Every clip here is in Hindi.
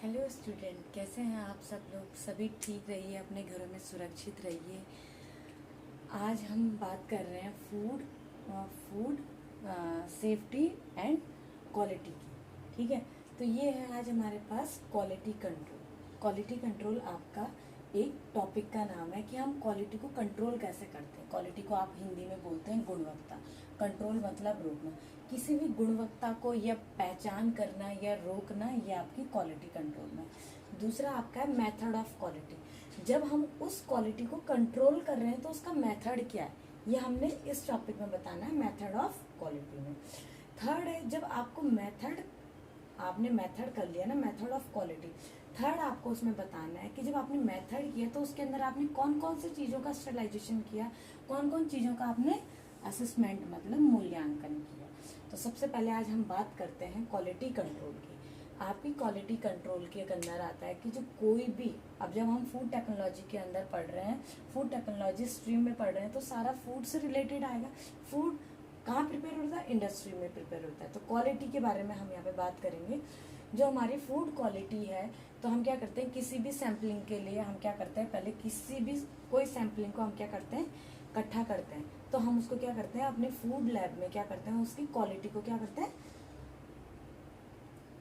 हेलो स्टूडेंट, कैसे हैं आप सब लोग। सभी ठीक रहिए, अपने घरों में सुरक्षित रहिए। आज हम बात कर रहे हैं फूड सेफ्टी एंड क्वालिटी की। ठीक है, तो ये है आज हमारे पास क्वालिटी कंट्रोल। क्वालिटी कंट्रोल आपका एक टॉपिक का नाम है कि हम क्वालिटी को कंट्रोल कैसे करते हैं। क्वालिटी को आप हिंदी में बोलते हैं गुणवत्ता। कंट्रोल मतलब रोकना, किसी भी गुणवत्ता को या पहचान करना या रोकना, ये आपकी क्वालिटी कंट्रोल में। दूसरा आपका है मेथड ऑफ क्वालिटी। जब हम उस क्वालिटी को कंट्रोल कर रहे हैं तो उसका मेथड क्या है, ये हमने इस टॉपिक में बताना है, मेथड ऑफ क्वालिटी में। थर्ड है, जब आपको आपने मेथड कर लिया ना, मेथड ऑफ क्वालिटी। थर्ड आपको उसमें बताना है कि जब आपने मेथड किया तो उसके अंदर आपने कौन कौन सी चीज़ों का स्टरलाइजेशन किया, कौन कौन चीज़ों का आपने असेसमेंट मतलब मूल्यांकन किया। तो सबसे पहले आज हम बात करते हैं क्वालिटी कंट्रोल की। आपकी क्वालिटी कंट्रोल के अंदर आता है कि जो कोई भी, अब जब हम फूड टेक्नोलॉजी के अंदर पढ़ रहे हैं, फूड टेक्नोलॉजी स्ट्रीम में पढ़ रहे हैं, तो सारा फूड से रिलेटेड आएगा। फूड कहाँ प्रिपेयर होता है, इंडस्ट्री में प्रिपेयर होता है। तो क्वालिटी के बारे में हम यहाँ पे बात करेंगे। जो हमारी फूड क्वालिटी है, तो हम क्या करते हैं, किसी भी सैम्पलिंग के लिए हम क्या करते हैं, पहले किसी भी कोई सैम्पलिंग को हम क्या करते हैं, इकट्ठा करते हैं। तो हम उसको क्या करते हैं, अपने फूड लैब में क्या करते हैं, उसकी क्वालिटी को क्या करते हैं,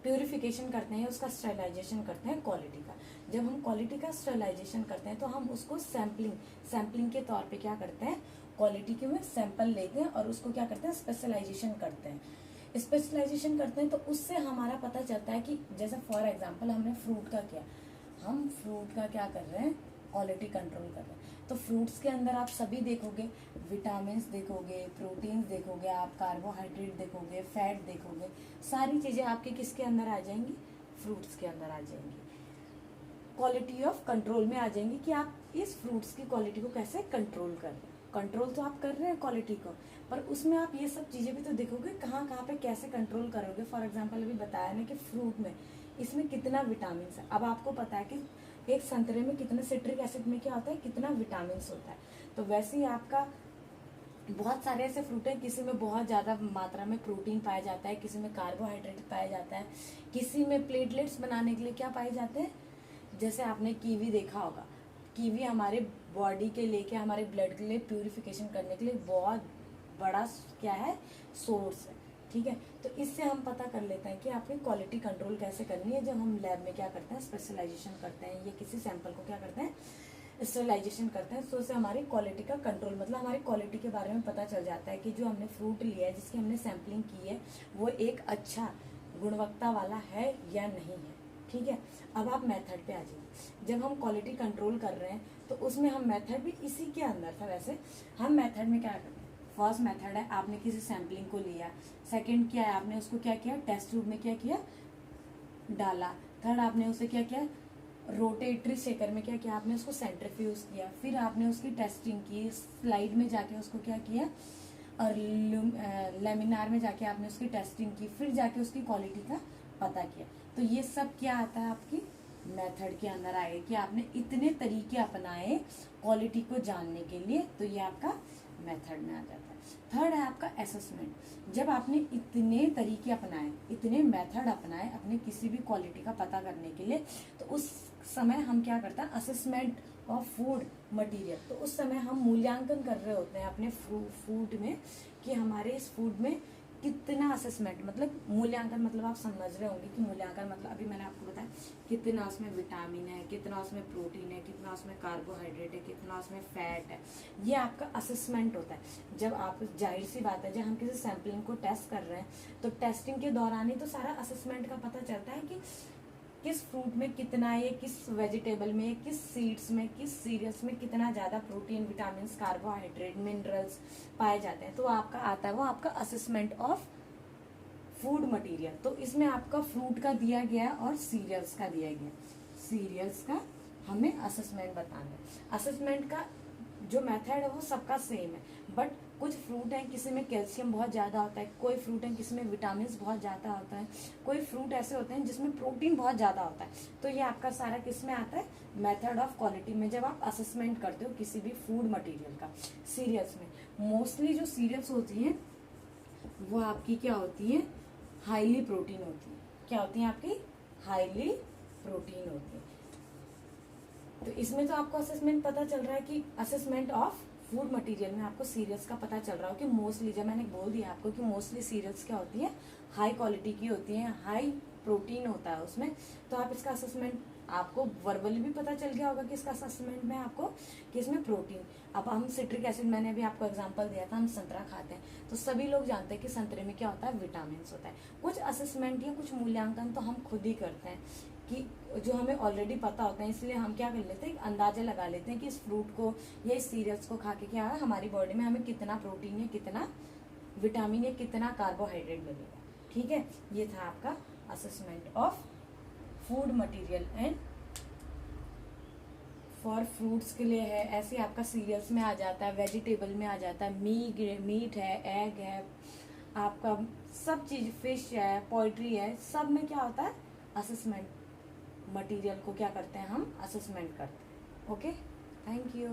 प्यूरिफिकेशन करते हैं, उसका स्टरलाइजेशन करते हैं क्वालिटी का। जब हम क्वालिटी का स्टरलाइजेशन करते हैं तो हम उसको सैम्पलिंग के तौर पे क्या करते हैं, क्वालिटी के में सैंपल लेते हैं और उसको क्या करते हैं, स्पेशलाइजेशन करते हैं। स्पेशलाइजेशन करते हैं तो उससे हमारा पता चलता है कि जैसे फॉर एग्जांपल हमने फ्रूट का किया, हम फ्रूट का क्या कर रहे हैं, क्वालिटी कंट्रोल कर रहे हैं। तो फ्रूट्स के अंदर आप सभी देखोगे, विटामिन देखोगे, प्रोटीन्स देखोगे, आप कार्बोहाइड्रेट देखोगे, फैट देखोगे, सारी चीजें आपके किसके अंदर आ जाएंगी, फ्रूट्स के अंदर आ जाएंगी, क्वालिटी ऑफ कंट्रोल में आ जाएंगी कि आप इस फ्रूट्स की क्वालिटी को कैसे कंट्रोल कर रहे हैं। कंट्रोल तो आप कर रहे हैं क्वालिटी को, पर उसमें आप ये सब चीजें भी तो देखोगे, कहाँ कहाँ पे कैसे कंट्रोल करोगे। फॉर एग्जाम्पल अभी बताया ना कि फ्रूट में इसमें कितना विटामिन है। अब आपको पता है कि एक संतरे में कितने, सिट्रिक एसिड में क्या होता है, कितना विटामिन होता है। तो वैसे ही आपका बहुत सारे ऐसे फ्रूट हैं, किसी में बहुत ज्यादा मात्रा में प्रोटीन पाया जाता है, किसी में कार्बोहाइड्रेट पाया जाता है, किसी में प्लेटलेट्स बनाने के लिए क्या पाए जाते हैं, जैसे आपने कीवी देखा होगा। कीवी हमारे बॉडी के लिए, क्या हमारे ब्लड के लिए प्यूरिफिकेशन करने के लिए बहुत बड़ा क्या है, सोर्स है। ठीक है, तो इससे हम पता कर लेते हैं कि आपकी क्वालिटी कंट्रोल कैसे करनी है। जब हम लैब में क्या करते हैं, स्पेशलाइजेशन करते हैं, या किसी सैंपल को क्या करते हैं, स्टरलाइजेशन करते हैं, तो उससे हमारी क्वालिटी का कंट्रोल मतलब हमारी क्वालिटी के बारे में पता चल जाता है कि जो हमने फ्रूट लिया है, जिसकी हमने सैंपलिंग की है, वो एक अच्छा गुणवत्ता वाला है या नहीं है। ठीक है, अब आप मेथड पे आ जाइए। जब हम क्वालिटी कंट्रोल कर रहे हैं तो उसमें हम मेथड भी इसी के अंदर था। वैसे हम मेथड में क्या करते हैं, फर्स्ट मेथड है आपने किसी सैंपलिंग को लिया, सेकंड क्या है, आपने उसको क्या किया, टेस्ट ट्यूब में क्या किया, डाला। थर्ड आपने उसे क्या किया, रोटेटरी शेकर में क्या किया, आपने उसको सेंट्रीफ्यूज किया। फिर आपने उसकी टेस्टिंग की, स्लाइड में जाके उसको क्या किया, और लेमिनार में जाके आपने उसकी टेस्टिंग की, फिर जाके उसकी क्वालिटी का पता किया। तो ये सब क्या आता है, आपकी मेथड के अंदर आएगा कि आपने इतने तरीके अपनाए क्वालिटी को जानने के लिए, तो ये आपका मेथड में आ जाता है। थर्ड है आपका असेसमेंट। जब आपने इतने तरीके अपनाए, इतने मेथड अपनाए अपने किसी भी क्वालिटी का पता करने के लिए, तो उस समय हम क्या करते हैं, असेसमेंट ऑफ फूड मटेरियल। तो उस समय हम मूल्यांकन कर रहे होते हैं अपने फूड में कि हमारे इस फूड में कितना असेसमेंट, मतलब मूल्यांकन मतलब आप समझ रहे होंगे कि मूल्यांकन मतलब अभी मैंने आपको बताया कितना उसमें विटामिन है, कितना उसमें प्रोटीन है, कितना उसमें कार्बोहाइड्रेट है, कितना उसमें फैट है, ये आपका असेसमेंट होता है। जब आप, जाहिर सी बात है, जब हम किसी सैंपलिंग को टेस्ट कर रहे हैं तो टेस्टिंग के दौरान ही तो सारा असेसमेंट का पता चलता है कि किस फ्रूट में कितना है, किस वेजिटेबल में, किस सीड्स में, किस सीरियल्स में कितना ज्यादा प्रोटीन, विटामिन, कार्बोहाइड्रेट, मिनरल्स पाए जाते हैं। तो आपका आता है वो आपका असेसमेंट ऑफ फूड मटेरियल। तो इसमें आपका फ्रूट का दिया गया और सीरियल्स का दिया गया। सीरियल्स का हमें असेसमेंट बताना है। असेसमेंट का जो मेथड है वो सबका सेम है, बट कुछ फ्रूट हैं किसी में कैल्शियम बहुत ज्यादा होता है, कोई फ्रूट है किसी में विटामिन बहुत ज्यादा होता है, कोई फ्रूट ऐसे होते हैं जिसमें प्रोटीन बहुत ज्यादा होता है। तो ये आपका सारा किस में आता है, मेथड ऑफ क्वालिटी में। जब आप असेसमेंट करते हो किसी भी फूड मटेरियल का, सीरियल्स में मोस्टली जो सीरियल्स होती हैं वो आपकी क्या होती है, हाईली प्रोटीन होती है। क्या होती है आपकी, हाईली प्रोटीन होती है। तो इसमें तो आपको असेसमेंट पता चल रहा है कि असेसमेंट ऑफ फूड मटेरियल में आपको सीरियल्स का पता चल रहा हो कि मोस्टली, जब मैंने बोल दिया आपको कि मोस्टली सीरियल्स क्या होती है, हाई क्वालिटी की होती है, हाई प्रोटीन होता है उसमें, तो आप इसका असेसमेंट, आपको वर्बली भी पता चल गया होगा कि इसका असेसमेंट में आपको कि इसमें प्रोटीन। अब हम सिट्रिक एसिड, मैंने अभी आपको एग्जांपल दिया था, हम संतरा खाते हैं तो सभी लोग जानते हैं कि संतरे में क्या होता है, विटामिन होता है। कुछ असेसमेंट या कुछ मूल्यांकन तो हम खुद ही करते हैं कि जो हमें ऑलरेडी पता होता है, इसलिए हम क्या कर लेते हैं, अंदाजा लगा लेते हैं कि इस फ्रूट को या इस सीरियल्स को खा के क्या है, हमारी बॉडी में हमें कितना प्रोटीन या कितना विटामिन या कितना कार्बोहाइड्रेट मिलेगा। ठीक है, ये था आपका assessment of food material and for fruits के लिए है। ऐसे आपका सीरियल्स में आ जाता है, वेजिटेबल में आ जाता है, मीट है, एग है, आपका सब चीज, फिश है, पोल्ट्री है, सब में क्या होता है, असेसमेंट मटेरियल को क्या करते हैं, हम असेसमेंट करते हैं। Okay, thank you.